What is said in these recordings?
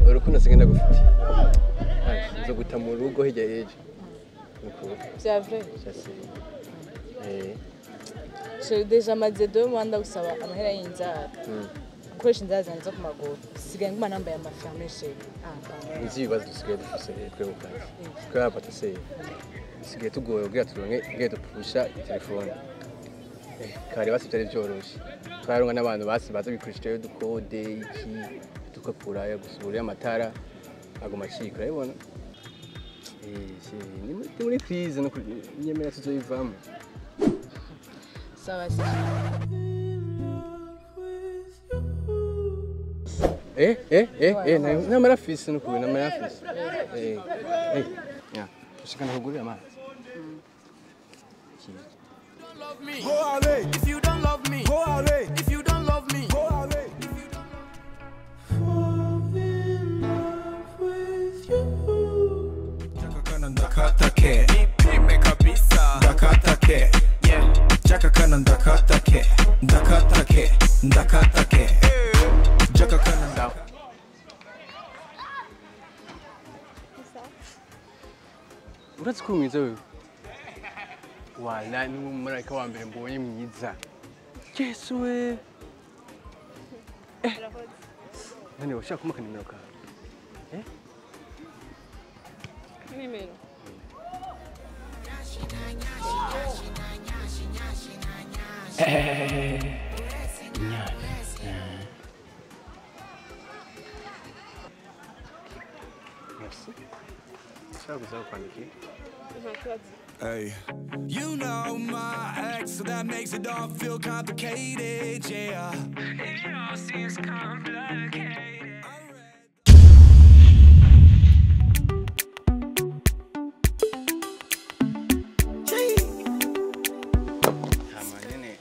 urukundo sigenda gufite zo guta mu rugo hirya yeje c'est vrai je déjà maze 2 mois ndagusaba amahera y'inzara ukoresha inzara zanjye zo ku maguru sigaye nguma nambaye amafaranga chérie nzi ibibazo dusigaye dufise twebwe kazi twaba bataseye sigaye tugoye ubwira turonke ngiye dupusha telefone kare basi byari byoroshe twaronka n'abantu basi baza bikurishije dukode iki tukakura ya gusubura amatara agoma chika urabona ni muri crise no nyemera tuzoyivamo sawa na marafisi no kubina marafisi ya ushikana kugurira amazi Go away if you don't love me. Go away if you don't love me. Go away if you don't love me. Fall in love with you. Chaka kana ndakatake. Nipime kabisa. Ndakatake. Yeah. Chaka kana ndakatake. Ndakatake. Ndakatake. Chaka kana ndakatake. Uratse ko mwiza wewe wala ni umumarayika wa mbere mbonye mwiza Yesu we nani washaka kumaka nimero ka nimero merci ça vous a paniqué. Hey, you know my ex, so that makes it all feel complicated, yeah. It all seems complicated. Hamanene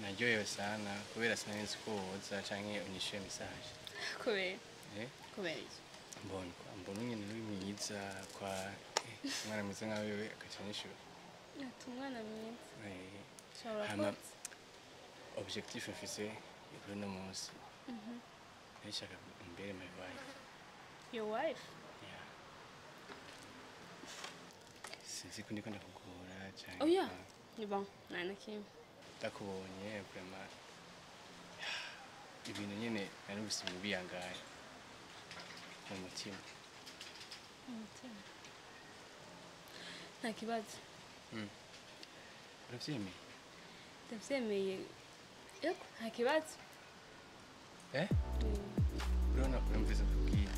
najoyewe sana kubera sinari ko woza canke unyishuye message. kubera iki Mbona nyine uri mwiza kwa mwana mwiza nka wewe akacanyishura umwana mwiza hama objectif mfise kuri no munsi nishaka imbere my wife. Your wife? Yeah. Sinzi ko ndiko ndakugora cyane. Oh yeah. Ni bon. Nana kim. Ndakubonye vraiment. Ibintu nyene nari ubusima biyangaye. Mu mutima. Nta kibazo. Uravyemeye? Ndavyemeye. Yego, nta kibazo. Urabona uramvise kubwira.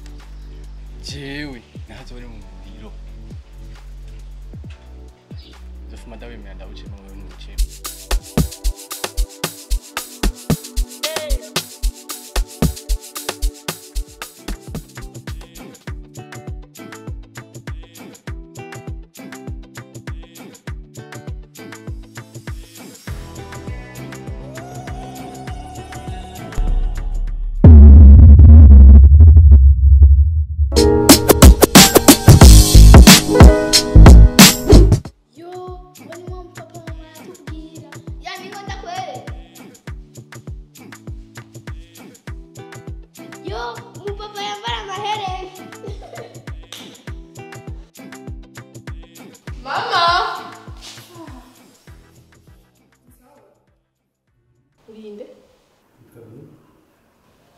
Jewe nahaze bari mu muriro. Ndafuma ndabemera ndawuce mu wewe n'uce. Mama! Urinde?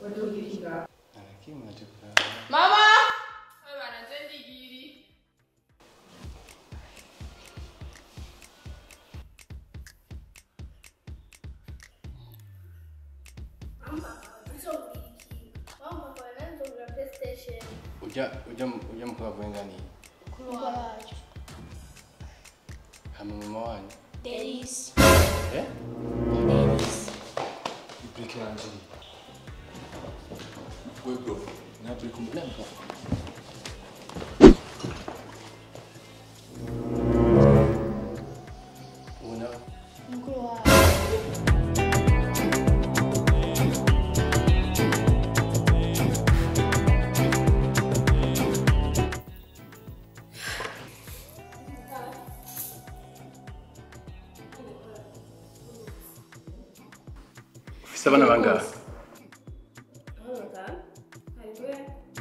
Wadugira. Anakimwa tuka. Mama! Wewe banazendi giri. Mama, uzongiki. Mama, kwa nani ndio PlayStation? Uja mkwa kwengani. Kulwa wacho. Hama mama wanyu. Deris. Deris. Ibriki yanjye. We bro, na turi kumulanga. Una. Mkulu wa. Sabana banga. batanu hariho